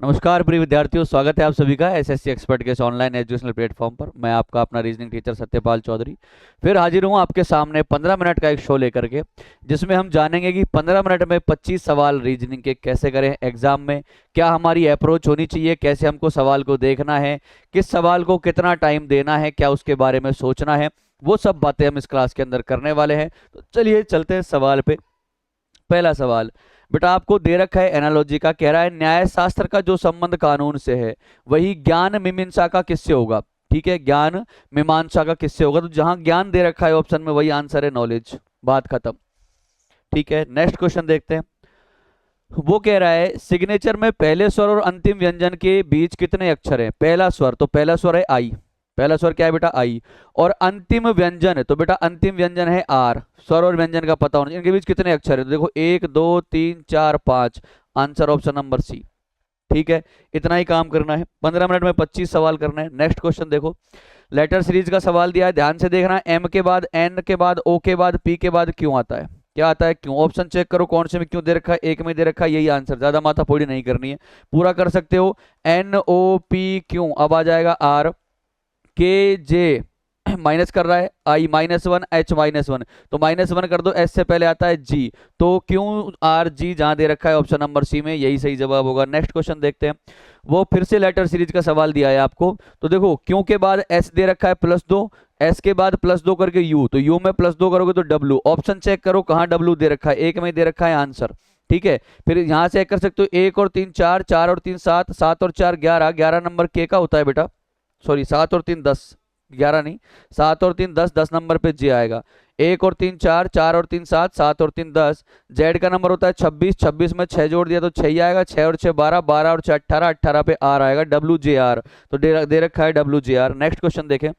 नमस्कार प्रिय विद्यार्थियों, स्वागत है आप सभी का एसएससी एक्सपर्ट के इस ऑनलाइन एजुकेशनल प्लेटफॉर्म पर। मैं आपका अपना रीजनिंग टीचर सत्यपाल चौधरी फिर हाजिर हूँ आपके सामने 15 मिनट का एक शो लेकर के, जिसमें हम जानेंगे कि 15 मिनट में 25 सवाल रीजनिंग के कैसे करें एग्जाम में, क्या हमारी अप्रोच होनी चाहिए, कैसे हमको सवाल को देखना है, किस सवाल को कितना टाइम देना है, क्या उसके बारे में सोचना है, वो सब बातें हम इस क्लास के अंदर करने वाले हैं। तो चलिए चलते हैं सवाल पे। पहला सवाल बेटा आपको दे रखा है एनालॉजी का, कह रहा है न्याय शास्त्र का जो संबंध कानून से है वही ज्ञान मीमांसा का किससे होगा। ठीक है, ज्ञान मीमांसा का किससे होगा, तो जहां ज्ञान दे रखा है ऑप्शन में वही आंसर है नॉलेज। बात खत्म। ठीक है, नेक्स्ट क्वेश्चन देखते हैं। वो कह रहा है सिग्नेचर में पहले स्वर और अंतिम व्यंजन के बीच कितने अक्षर हैं। पहला स्वर, तो पहला स्वर है आई, पहला स्वर क्या है बेटा आई, और अंतिम व्यंजन है तो बेटा अंतिम व्यंजन है आर। स्वर और व्यंजन का पता होना, इनके बीच कितने अक्षर है, तो देखो 1 2 3 4 5, आंसर ऑप्शन नंबर सी। ठीक है, इतना ही काम करना है, 15 मिनट में 25 सवाल करना है। नेक्स्ट क्वेश्चन देखो, लेटर सीरीज का सवाल दिया है, ध्यान से देखना है। एम के बाद एन के बाद ओ के बाद पी के बाद क्यों आता है, क्या आता है क्यों। ऑप्शन चेक करो कौन से में क्यों दे रखा है, एक में दे रखा है, यही आंसर, ज्यादा माथा फोड़ी नहीं करनी है, पूरा कर सकते हो। एन ओ पी क्यों, अब आ जाएगा आर के जे माइनस कर रहा है आई -1 एच -1, तो -1 कर दो, एस से पहले आता है जी, तो क्यों आर जी जहां दे रखा है ऑप्शन नंबर सी में, यही सही जवाब होगा। नेक्स्ट क्वेश्चन देखते हैं। वो फिर से लेटर सीरीज का सवाल दिया है आपको, तो देखो क्यों के बाद एस दे रखा है +2, एस के बाद +2 करके यू, तो यू में +2 करोगे तो डब्ल्यू। ऑप्शन चेक करो कहाँ डब्ल्यू दे रखा है, एक में दे रखा है आंसर। ठीक है, फिर यहां से कर सकते हो 1 और 3 4, 4 और 3 7, 7 और 4 11, 11 नंबर के का होता है बेटा, सॉरी 7 और 3 10, 11 नहीं, 7 और 3 10, 10 नंबर पे जे आएगा। 1 और 3 4, 4 और 3 7, 7 और 3 10, जेड का नंबर होता है 26, 26 में 6 जोड़ दिया तो 6 ही आएगा, 6 और 6 12, 12 और 6 18, 18 पे आर आएगा, डब्ल्यू जे आर, तो दे रखा है W J are. Next question देखें।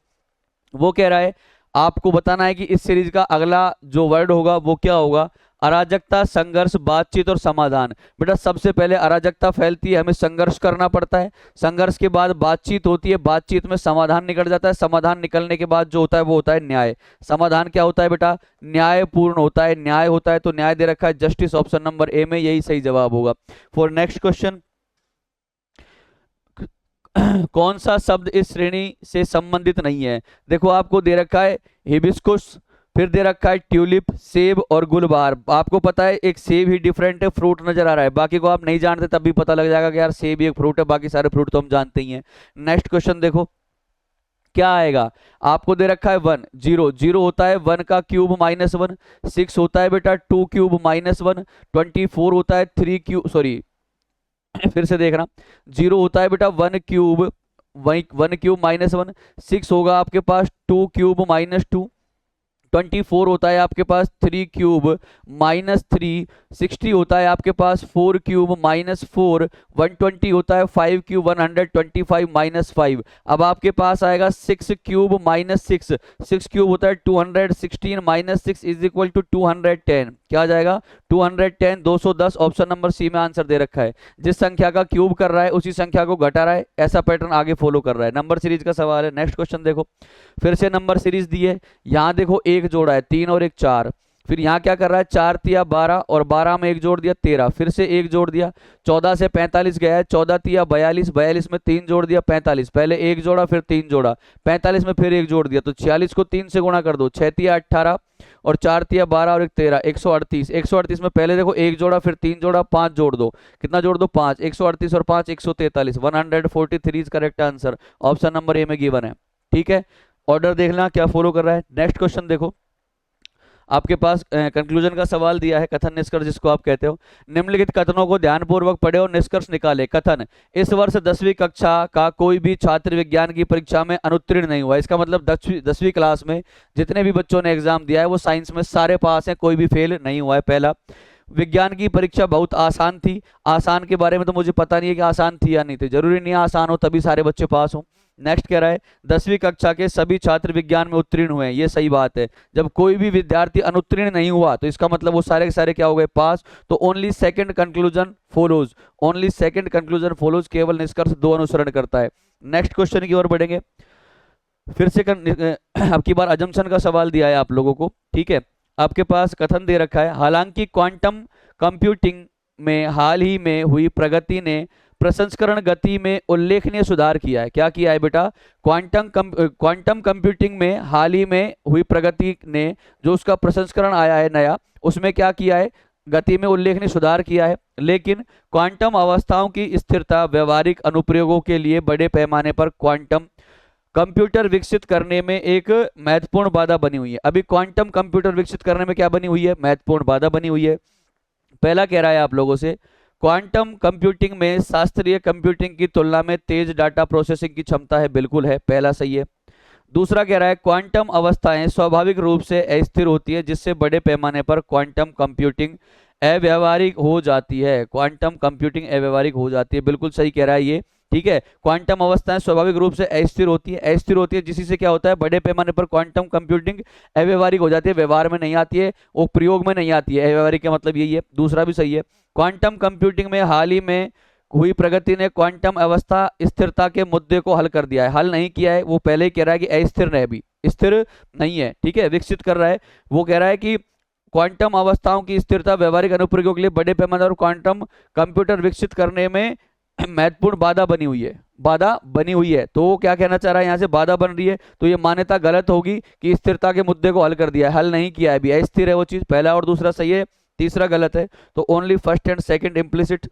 वो कह रहा है आपको बताना है कि इस सीरीज का अगला जो वर्ड होगा वो क्या होगा। अराजकता, संघर्ष, बातचीत और समाधान। बेटा सबसे पहले अराजकता फैलती है, हमें संघर्ष करना पड़ता है, संघर्ष के बाद बातचीत होती है, बातचीत में समाधान निकल जाता है, समाधान निकलने के बाद जो होता है वो होता है न्याय। समाधान क्या होता है बेटा, न्यायपूर्ण होता है, न्याय होता है, तो न्याय दे रखा है जस्टिस, ऑप्शन नंबर ए में यही सही जवाब होगा। फॉर नेक्स्ट क्वेश्चन, कौन सा शब्द इस श्रेणी से संबंधित नहीं है। देखो आपको दे रखा है हिबिस्कुस, फिर दे रखा है ट्यूलिप, सेब और गुलबार। आपको पता है एक सेब ही डिफरेंट है, फ्रूट नजर आ रहा है, बाकी को आप नहीं जानते तब भी पता लग जाएगा कि यार सेब ही एक फ्रूट है, बाकी सारे फ्रूट तो हम जानते ही हैं। नेक्स्ट क्वेश्चन देखो क्या आएगा। आपको दे रखा है 1 0, 0 होता है 1 का क्यूब -1, 6 होता है बेटा 2 क्यूब -1, 24 होता है 3 क्यूब, सॉरी फिर से देखना, 0 होता है बेटा 1 क्यूब, 1 क्यूब -1, 6 होगा आपके पास 2 क्यूब -2, 24 होता है आपके पास 3 क्यूब -3, 60 होता है आपके पास 4 क्यूब -4, 120 होता है 5 क्यूब 125 -5। अब आपके पास आएगा 6 क्यूब -6, 6 क्यूब होता है 216 -6 इज इक्वल टू 210, क्या आ जाएगा 210, 210, ऑप्शन नंबर सी में आंसर दे रखा है। जिस संख्या का क्यूब कर रहा है उसी संख्या को घटा रहा है, ऐसा पैटर्न आगे फॉलो कर रहा है। नंबर सीरीज का सवाल है। नेक्स्ट क्वेश्चन देखो, फिर से नंबर सीरीज दी है, यहाँ देखो एक जोड़ा है 3 और 1 4, फिर यहाँ क्या कर रहा है 4 तिया 12 और 12 में एक जोड़ दिया 13, फिर से एक जोड़ दिया, 14 से 45 गया है, 14 तिया 42, 42 में 3 जोड़ दिया 45, पहले एक जोड़ा फिर 3 जोड़ा, 45 में फिर एक जोड़ दिया, तो 46 को 3 से गुणा कर दो, 6 तिया 18 और 4 तिया 12 और 1 13, 138, 138 में पहले देखो एक जोड़ा फिर 3 जोड़ा, 5 जोड़ दो, कितना जोड़ दो 5, 138 और 5 143, 143 is correct answer, option number A में गिवन है। ठीक है, ऑर्डर देखना क्या फॉलो कर रहा है। नेक्स्ट क्वेश्चन देखो, आपके पास कंक्लूजन का सवाल दिया है, कथन निष्कर्ष जिसको आप कहते हो। निम्नलिखित कथनों को ध्यानपूर्वक पढ़े और निष्कर्ष निकाले। कथन, इस वर्ष 10वीं कक्षा का कोई भी छात्र विज्ञान की परीक्षा में अनुत्तीर्ण नहीं हुआ। इसका मतलब 10वीं क्लास में जितने भी बच्चों ने एग्जाम दिया है वो साइंस में सारे पास हैं, कोई भी फेल नहीं हुआ है। पहला, विज्ञान की परीक्षा बहुत आसान थी। आसान के बारे में तो मुझे पता नहीं है कि आसान थी या नहीं थी, जरूरी नहीं है आसान हो तभी सारे बच्चे पास हो। नेक्स्ट कह रहा है 10वीं कक्षा के सभी छात्र विज्ञान में उत्तीर्ण हुए हैं, ये सही बात है। जब कोई भी विद्यार्थी अनुत्तीर्ण नहीं हुआ तो इसका मतलब वो सारे के सारे क्या हो गए पास, तो only second conclusion follows, only second conclusion follows, केवल निष्कर्ष दो अनुसरण करता है। नेक्स्ट क्वेश्चन की ओर बढ़ेंगे। फिर से अब की बार अजम्पशन का सवाल दिया है आप लोगों को। ठीक है, आपके पास कथन दे रखा है, हालांकि क्वांटम कंप्यूटिंग में हाल ही में हुई प्रगति ने प्रसंस्करण गति में उल्लेखनीय सुधार किया है। क्या किया है बेटा? क्वांटम कंप्यूटिंग में हाल ही में हुई प्रगति ने जो उसका प्रसंस्करण आया है नया, उसमें क्या किया है? गति में उल्लेखनीय सुधार किया है। लेकिन क्वांटम अवस्थाओं की स्थिरता व्यवहारिक अनुप्रयोगों के लिए बड़े पैमाने पर क्वांटम कंप्यूटर विकसित करने में एक महत्वपूर्ण बाधा बनी हुई है। अभी क्वांटम कंप्यूटर विकसित करने में क्या बनी हुई है? महत्वपूर्ण बाधा बनी हुई है। पहला कह रहा है आप लोगों से, क्वांटम कंप्यूटिंग में शास्त्रीय कंप्यूटिंग की तुलना में तेज डाटा प्रोसेसिंग की क्षमता है। बिल्कुल है, पहला सही है। दूसरा कह रहा है क्वांटम अवस्थाएं स्वाभाविक रूप से अस्थिर होती है, जिससे बड़े पैमाने पर क्वांटम कंप्यूटिंग अव्यावहारिक हो जाती है। क्वांटम कंप्यूटिंग अव्यावहारिक हो जाती है, बिल्कुल सही कह रहा है ये। ठीक है, क्वांटम अवस्थाएं स्वाभाविक रूप से अस्थिर होती है, अस्थिर होती है जिसी से क्या होता है? बड़े पैमाने पर क्वांटम कंप्यूटिंग अव्यावहारिक हो जाती है, व्यवहार में नहीं आती है, वो प्रयोग में नहीं आती है। अव्यावहारिक का मतलब यही है। दूसरा भी सही है। क्वांटम कंप्यूटिंग में हाल ही में हुई प्रगति ने क्वांटम अवस्था स्थिरता के मुद्दे को हल कर दिया है। हल नहीं किया है, वो पहले ही कह रहा है कि अस्थिर है, अभी स्थिर नहीं है। ठीक है, विकसित कर रहा है। वो कह रहा है कि क्वांटम अवस्थाओं की स्थिरता व्यवहारिक अनुप्रयोगों के लिए बड़े पैमाने पर क्वांटम कंप्यूटर विकसित करने में महत्वपूर्ण बाधा बनी हुई है, बाधा बनी हुई है। तो वो क्या कहना चाह रहा है? यहाँ से बाधा बन रही है, तो ये मान्यता गलत होगी कि स्थिरता के मुद्दे को हल कर दिया है। हल नहीं किया है, अभी अस्थिर है वो चीज। पहला और दूसरा सही है, तीसरा गलत है। तो only first and second implicit.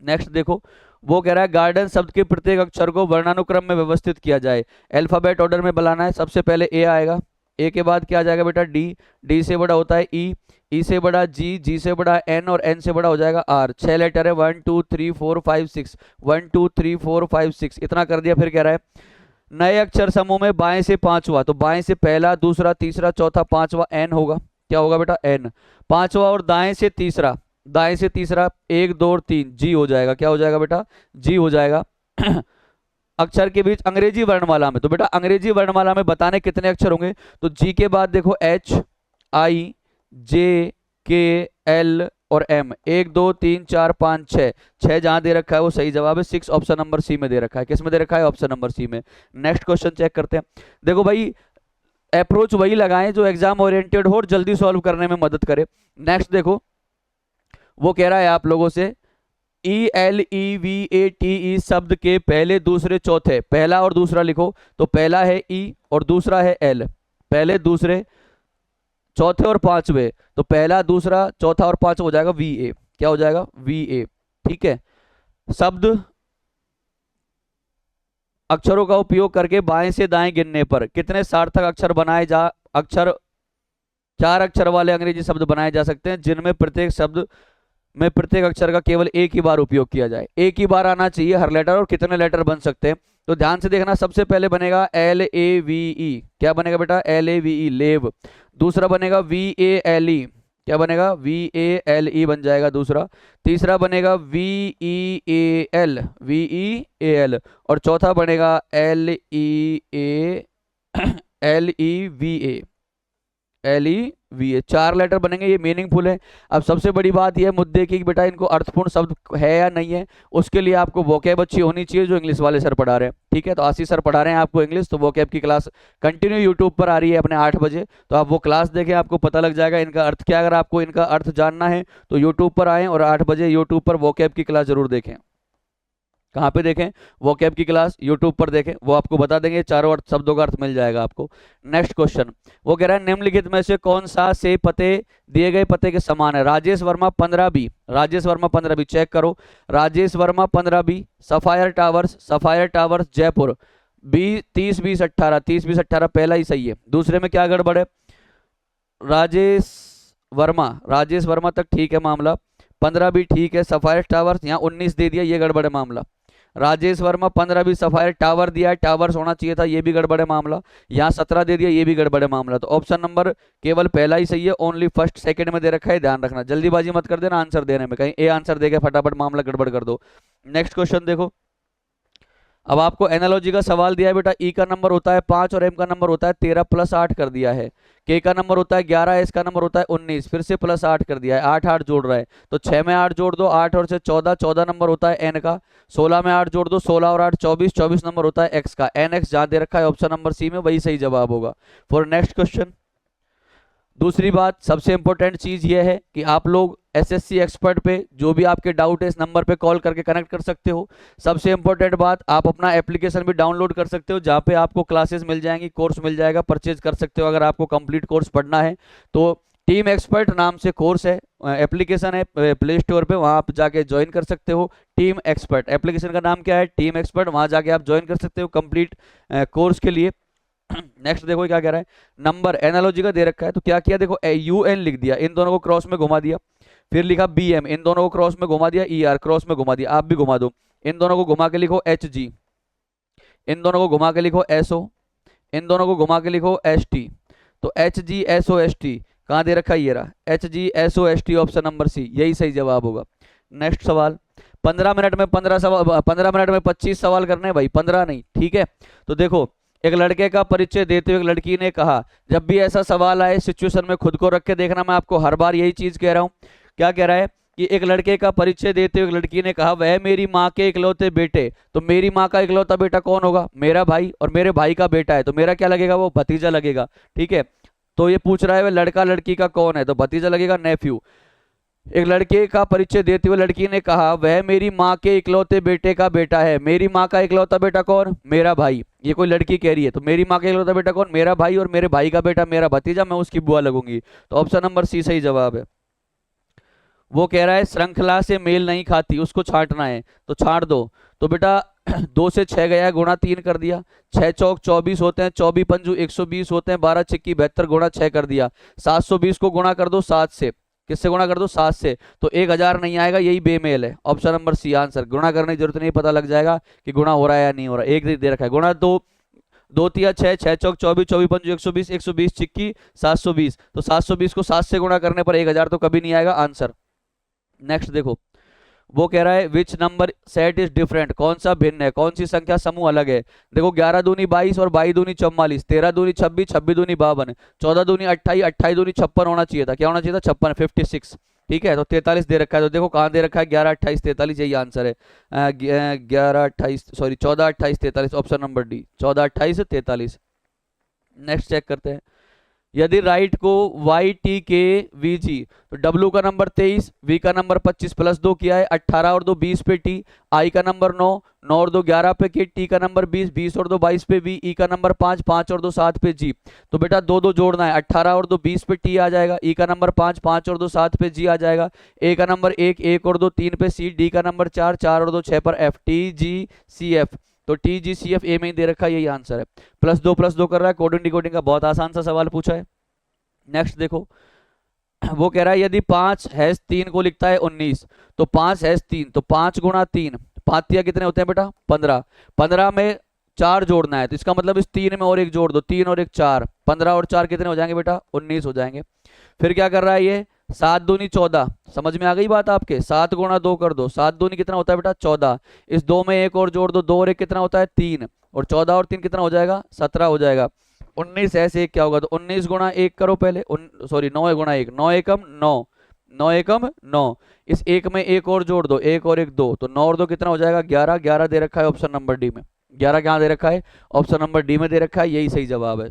Next देखो, वो कह रहा है गार्डन शब्द के प्रत्येक अक्षर को वर्णानुक्रम में व्यवस्थित किया जाए। अल्फाबेट ऑर्डर में बनाना है। सबसे पहले ए आएगा, ए के बाद क्या आ जाएगा बेटा? डी, डी से बड़ा होता है ई, ई से बड़ा जी, जी से बड़ा एन और एन से बड़ा हो जाएगा आर। 6 लेटर है, 1 2 3 4 5 6, 1 2 3 4 5 6, इतना कर दिया। फिर कह रहा है नए अक्षर समूह में बाएं से पांचवा, तो बाएं से पहला, दूसरा, तीसरा, चौथा, पांचवा एन होगा। क्या होगा बेटा? एन। पांचवा और दाएं से तीसरा, दाएं से तीसरा 1 2 और 3 जी हो जाएगा। क्या हो जाएगा बेटा? जी हो जाएगा। अक्षर के बीच अंग्रेजी वर्णमाला में, तो बेटा अंग्रेजी वर्णमाला में बताने कितने अक्षर होंगे? तो जी के बाद देखो एच, आई, जे, के, एल और एम। 1 2 3 4 5 6, 6 जहां दे रखा है वो सही जवाब है। 6 ऑप्शन नंबर सी में दे रखा है। किस में दे रखा है? ऑप्शन नंबर सी में। नेक्स्ट क्वेश्चन चेक करते हैं। देखो भाई, अप्रोच वही लगाएं जो एग्जाम ओरिएंटेड हो और जल्दी सॉल्व करने में मदद करे। नेक्स्ट देखो, वो कह रहा है आप लोगों से ELEVATE शब्द के पहले, दूसरे, चौथे, पहला और दूसरा लिखो। तो पहला है ई और दूसरा है एल, पहले, दूसरे, चौथे और पांचवे। तो पहला, दूसरा, चौथा और पांचवा हो जाएगा VA। क्या हो जाएगा? VA। ठीक है, शब्द अक्षरों का उपयोग करके बाएं से दाएं गिनने पर कितने सार्थक अक्षर बनाए जा अक्षर 4 अक्षर वाले अंग्रेजी शब्द बनाए जा सकते हैं जिनमें प्रत्येक शब्द में प्रत्येक अक्षर का केवल एक ही बार उपयोग किया जाए। एक ही बार आना चाहिए हर लेटर। और कितने लेटर बन सकते हैं? तो ध्यान से देखना, सबसे पहले बनेगा LAVE। क्या बनेगा बेटा? LAVE, लेव। दूसरा बनेगा VALE। क्या बनेगा? VALE बन जाएगा दूसरा। तीसरा बनेगा VEAL, VEAL। और चौथा बनेगा LEVA, LEVA। 4 लेटर बनेंगे, ये मीनिंगफुल है। अब सबसे बड़ी बात यह मुद्दे की बेटा इनको अर्थपूर्ण शब्द है या नहीं है, उसके लिए आपको वोकैब अच्छी होनी चाहिए जो इंग्लिश वाले सर पढ़ा रहे हैं। ठीक है, तो आशीष सर पढ़ा रहे हैं आपको इंग्लिश, तो वोकैब की क्लास कंटिन्यू यूट्यूब पर आ रही है अपने 8 बजे। तो आप वो क्लास देखें, आपको पता लग जाएगा इनका अर्थ क्या। अगर आपको इनका अर्थ जानना है तो यूट्यूब पर आएँ और 8 बजे यूट्यूब पर वोकैब की क्लास जरूर देखें। कहाँ पे देखें? वोकैब की क्लास यूट्यूब पर देखें, वो आपको बता देंगे, चारों अर्थ शब्दों का अर्थ मिल जाएगा आपको। नेक्स्ट क्वेश्चन, वो कह रहा है निम्नलिखित में से कौन सा से पते दिए गए पते के समान है? Rajesh Verma 15B, Rajesh Verma 15B, check करो। Rajesh Verma 15B, sapphire towers, sapphire towers Jaipur, 30 20 18, 30 20 18 पहला ही सही है। दूसरे में क्या गड़बड़ है? राजेश वर्मा तक ठीक है मामला, 15B ठीक है। सफायर टावर्स यहाँ 19 दे दिया, ये गड़बड़ है मामला। Rajesh Verma 15B, sapphire tower दिया है, टावर्स होना चाहिए था, ये भी गड़बड़ है मामला। यहाँ 17 दे दिया, ये भी गड़बड़ है मामला। तो ऑप्शन नंबर केवल पहला ही सही है, ओनली फर्स्ट सेकंड में दे रखा है, ध्यान रखना। जल्दीबाजी मत कर देना आंसर देने में, कहीं ए आंसर देके फटाफट मामला गड़बड़ कर दो। नेक्स्ट क्वेश्चन देखो, अब आपको एनालॉजी का सवाल दिया है बेटा। ई का नंबर होता है 5 और एम का नंबर होता है 13 प्लस 8 कर दिया है। के का नंबर होता है 11, एस का नंबर होता है 19, फिर से प्लस 8 कर दिया है। 8 8 जोड़ रहा है, तो 6 में 8 जोड़ दो, 8 और से 14, 14 नंबर होता है एन का। 16 में 8 जोड़ दो, 16 और 8 24, 24 नंबर होता है एक्स का। एन एक्स जहां दे रखा है ऑप्शन नंबर सी में, वही सही जवाब होगा। फॉर नेक्स्ट क्वेश्चन, दूसरी बात सबसे इंपॉर्टेंट चीज यह है कि आप लोग एसएससी एक्सपर्ट पे जो भी आपके डाउट है इस नंबर पे कॉल करके कनेक्ट कर सकते हो। सबसे इंपॉर्टेंट बात, आप अपना एप्लीकेशन भी डाउनलोड कर सकते हो जहाँ पे आपको क्लासेस मिल जाएंगी, कोर्स मिल जाएगा, परचेज कर सकते हो अगर आपको कंप्लीट कोर्स पढ़ना है तो। टीम एक्सपर्ट नाम से कोर्स है, एप्लीकेशन है प्ले स्टोर पे, वहाँ आप जाके ज्वाइन कर सकते हो। टीम एक्सपर्ट एप्लीकेशन का नाम क्या है, टीम एक्सपर्ट, वहाँ जाके आप ज्वाइन कर सकते हो कंप्लीट कोर्स के लिए। नेक्स्ट देखो क्या कह रहा है, नंबर एनालॉजी का दे रखा है तो क्या किया देखो, UN लिख दिया, इन दोनों को क्रॉस में घुमा दिया, फिर लिखा BM, इन दोनों को क्रॉस में घुमा दिया, ER क्रॉस में घुमा दिया, आप भी घुमा दो, इन दोनों को घुमा के लिखो HG, इन दोनों को घुमा के लिखो SO, इन दोनों को घुमा के लिखो ST। तो HGSOST कहाँ दे रखा है, ये रहा HGSOST, ऑप्शन नंबर C यही सही जवाब होगा। नेक्स्ट सवाल, 15 मिनट में 15 सवाल, 15 मिनट में 25 सवाल करने हैं भाई, 15 नहीं, ठीक है। तो देखो, एक लड़के का परिचय देते हुए एक लड़की ने कहा, जब भी ऐसा सवाल आए सिचुएशन में खुद को रख के देखना, मैं आपको हर बार यही चीज कह रहा हूँ। क्या कह रहा है कि एक लड़के का परिचय देते हुए एक लड़की ने कहा, वह मेरी माँ के इकलौते बेटे, तो मेरी माँ का इकलौता बेटा कौन होगा, मेरा भाई, और मेरे भाई का बेटा है तो मेरा क्या लगेगा, वो भतीजा लगेगा, ठीक है। तो ये पूछ रहा है वह लड़का लड़की का कौन है, तो भतीजा लगेगा, नेफ्यू। एक लड़के का परिचय देते हुए लड़की ने कहा, वह मेरी माँ के इकलौते बेटे का बेटा है, मेरी माँ का इकलौता बेटा कौन, मेरा भाई। ये कोई लड़की कह रही है तो मेरी माँ का इकलौता बेटा कौन, मेरा भाई, और मेरे भाई का बेटा मेरा भतीजा, मैं उसकी बुआ लगूंगी। तो ऑप्शन नंबर C सही जवाब है। वो कह रहा है श्रृंखला से मेल नहीं खाती, उसको छांटना है, तो छांट दो। तो बेटा 2 से 6 गया, गुणा 3 कर दिया, 6 चौक 24 होते हैं, 24 पंजू 120 होते हैं, 12 छिक्की 72, गुणा 6 कर दिया। 720 को गुणा कर दो 7 से, किससे गुणा कर दो, 7 से, तो 1000 नहीं आएगा, यही बेमेल है। ऑप्शन नंबर C आंसर, गुणा करने की जरूरत नहीं, पता लग जाएगा कि गुणा हो रहा है या नहीं हो रहा है। एक दे रखा है गुणा, 2 तिया 6, 6 चौक 24, 24 पंजू 120, 120 छिक्की 720, तो 720 को 7 से गुणा करने पर 1000 तो कभी नहीं आएगा आंसर। नेक्स्ट देखो, वो कह रहा है which number set is different, कौन सा भिन्न है, कौन सी संख्या समूह अलग है। देखो 11 दूनी 22 और 22 दूनी 44, 13 दूनी 26, 26 दूनी 52, 14 दूनी 28, 28 दूनी 56 होना चाहिए था, क्या होना चाहिए था, 56, 56, ठीक है। तो 43 दे रखा है, तो देखो कहाँ दे रखा है, 11 28 43, यही आंसर है। 11 28 sorry 14 28 43, option number D 14 28 43। Next check करते हैं, यदि राइट को YTKVG, तो W का नंबर 23, V का नंबर 25 प्लस 2 किया है, 18 और 2 20 पे T, I का नंबर 9, 9 और 2 11 पे K, T का नंबर 20, 20 और 2 22 पे V, E का नंबर 5, 5 और 2 7 पे G। तो बेटा 2 2 जोड़ना है, 18 और 2 20 पे T आ जाएगा, E का नंबर 5, 5 और 2 7 पे G आ जाएगा, A का नंबर 1, 1 और 2 3 पे C, D का नंबर 4, 4 और 2 6 पर F, TGCF, तो TGCF ए में ही दे रखा है, यही आंसर है। प्लस दो कर रहा है, कोडिंग डिकोडिंग का बहुत आसान सा सवाल पूछा है। नेक्स्ट देखो, वो कह रहा है यदि 5-3 को लिखता है 19, तो 5-3, तो 5 गुणा 3, 5 तिया कितने होते हैं बेटा 15, 15 में 4 जोड़ना है, तो इसका मतलब इस 3 में और 1 जोड़ दो, 3 और 1 4, 15 और 4 कितने हो जाएंगे बेटा 19 हो जाएंगे। फिर क्या कर रहा है ये, 7 दूनी 14, समझ में आ गई बात आपके, 7 गुणा 2 कर दो, 7 दूनी कितना होता है बेटा 14, इस 2 में 1 और जोड़ दो, 2 और 1 कितना होता है 3, और 14 और 3 कितना हो जाएगा 17 हो जाएगा। 19 ऐसे 1 क्या होगा, तो 19 गुणा 1 करो पहले, सॉरी 9 गुणा 1, 9 एकम 9, 9 एकम 9, इस 1 में 1 और जोड़ दो, 1 और 1 2, तो 9 और 2 कितना हो जाएगा 11, 11 दे रखा है ऑप्शन नंबर D में, 11 कहाँ दे रखा है, ऑप्शन नंबर D में दे रखा है, यही सही जवाब है।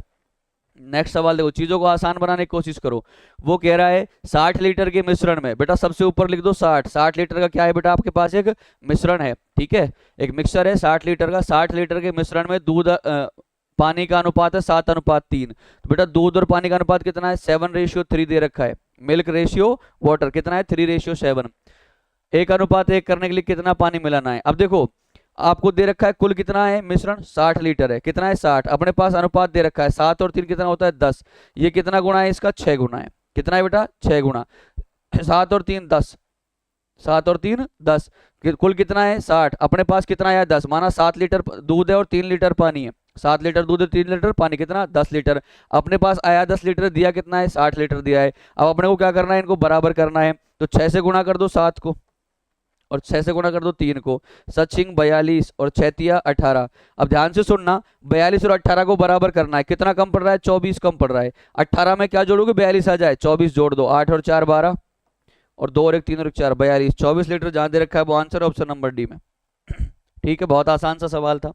नेक्स्ट सवाल देखो, चीजों को आसान बनाने की कोशिश करो। वो कह रहा है 60 लीटर के मिश्रण में, बेटा सबसे ऊपर लिख दो 60, 60 लीटर का क्या है बेटा आपके पास एक मिश्रण है, ठीक है, एक मिक्सर है 60 लीटर का, 60 लीटर के मिश्रण में दूध पानी का अनुपात है 7:3, तो बेटा दूध और पानी का अनुपात कितना है 7:3 दे रखा है, मिल्क रेशियो वाटर कितना है 3:7, 1:1 करने के लिए कितना पानी मिलाना है। अब देखो आपको दे रखा है कुल कितना है मिश्रण 60 लीटर है, कितना है 60, अपने पास अनुपात दे रखा है 7 और 3 कितना होता है 10, ये कितना गुना है इसका 6 गुना है, कितना है बेटा 6 गुना, 7 और 3 10, 7 और 3 10, कुल कितना है 60, अपने पास कितना है 10, माना 7 लीटर दूध है और 3 लीटर पानी है, 7 लीटर दूध है 3 लीटर पानी कितना 10 लीटर, अपने पास आया 10 लीटर, दिया कितना है 60 लीटर दिया है। अब अपने को क्या करना है, इनको बराबर करना है, तो 6 से गुणा कर दो 7 को, और 6 से गुणा कर दो 3 को, 7 42 और 6 तिया 18। अब ध्यान से सुनना, 42 और 18 को बराबर करना है, कितना कम पड़ रहा है 24 कम पड़ रहा है, 18 में क्या जोड़ोगे 42 आ जाए, 24 जोड़ दो, 8 और 4 12, और 2 और 1 3 और 1 4 42, 24 लीटर जहां दे रखा है वो आंसर है ऑप्शन नंबर D में। ठीक है, बहुत आसान सा सवाल था।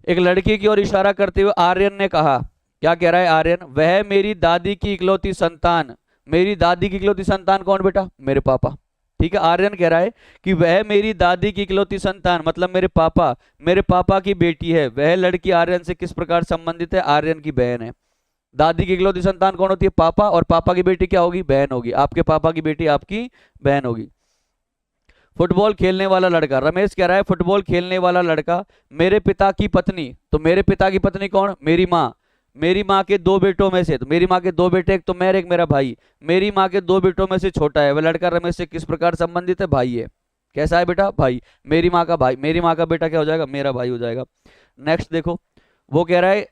एक लड़की की ओर इशारा करते हुए आर्यन ने कहा, क्या कह रहा है आर्यन, वह मेरी दादी की इकलौती संतान, मेरी दादी की इकलौती संतान कौन बेटा? मेरे पापा। ठीक है, आर्यन कह रहा है कि वह मेरी दादी की इकलौती संतान मतलब मेरे पापा की बेटी है। वह लड़की आर्यन से किस प्रकार संबंधित है? आर्यन की बहन है। दादी की इकलौती संतान कौन होती है? पापा। और पापा की बेटी क्या होगी? बहन होगी। आपके पापा की बेटी आपकी बहन होगी। फुटबॉल खेलने वाला लड़का, रमेश कह रहा है फुटबॉल खेलने वाला लड़का मेरे पिता की पत्नी। तो मेरे पिता की पत्नी कौन? मेरी माँ। मेरी माँ के दो बेटों में से, तो मेरी माँ के दो बेटे, एक तो मैं एक मेरा भाई, मेरी माँ के दो बेटों में से छोटा है। वह लड़का रमेश से किस प्रकार संबंधित है? भाई है। कैसा है बेटा? भाई। मेरी माँ का भाई, मेरी माँ का बेटा क्या हो जाएगा? मेरा भाई हो जाएगा। नेक्स्ट देखो, वो कह रहा है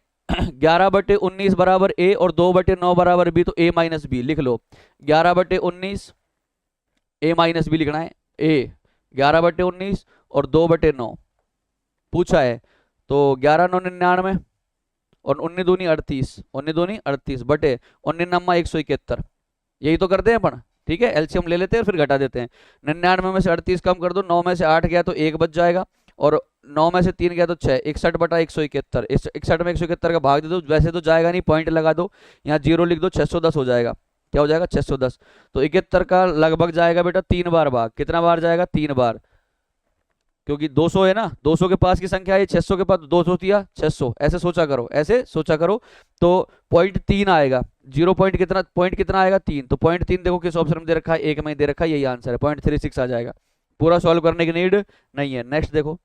11/19 बराबर ए और 2/9 बराबर बी, तो ए माइनस बी लिख लो। 11/19 ए माइनस बी लिखना है। ए 11/19 और 2/9 पूछा है, तो 11×9 = 99 और 19×2 = 38, 19×2 = 38 बटे 19 171। यही तो करते हैं अपन। ठीक है, एलसीएम ले लेते हैं फिर घटा देते हैं। 99 में से 38 कम कर दो, 9 में से 8 गया तो 1 बच जाएगा, और 9 में से 3 गया तो 6, 61/171। 61 में 171 का भाग दे दो, वैसे तो जाएगा नहीं, पॉइंट लगा दो, यहाँ 0 लिख दो, 610 हो जाएगा। क्या हो जाएगा? 610। तो 71 का लगभग जाएगा बेटा 3 बार भाग। कितना बार जाएगा? 3 बार, क्योंकि 200 है ना, 200 के पास की संख्या है, 600 के पास 200 दिया 600, ऐसे सोचा करो, ऐसे सोचा करो। तो पॉइंट 3 आएगा। 0 पॉइंट कितना आएगा? 3। तो पॉइंट 3 देखो किस ऑप्शन में दे रखा है? एक में दे रखा है, यही आंसर है, 0.36 आ जाएगा। पूरा सॉल्व करने की नीड नहीं है। नेक्स्ट देखो,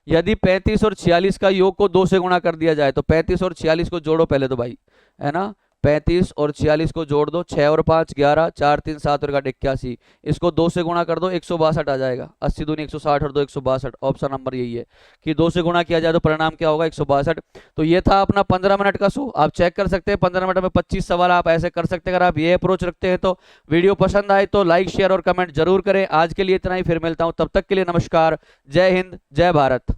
यदि 35 और 46 का योग को 2 से गुणा कर दिया जाए, तो 35 और 46 को जोड़ो पहले तो भाई, है ना। 35 और 46 को जोड़ दो, 6 और 5 11, 4 3 7 और 8 81। इसको 2 से गुणा कर दो, 162 आ जाएगा। 80 दूनी 160 और 2 162। ऑप्शन नंबर यही है कि 2 से गुणा किया जाए तो परिणाम क्या होगा? 162। तो ये था अपना 15 मिनट का शो। आप चेक कर सकते हैं 15 मिनट में 25 सवाल आप ऐसे कर सकते हैं। अगर आप ये अप्रोच रखते हैं तो वीडियो पसंद आए तो लाइक शेयर और कमेंट जरूर करें। आज के लिए इतना ही, फिर मिलता हूं, तब तक के लिए नमस्कार, जय हिंद, जय भारत।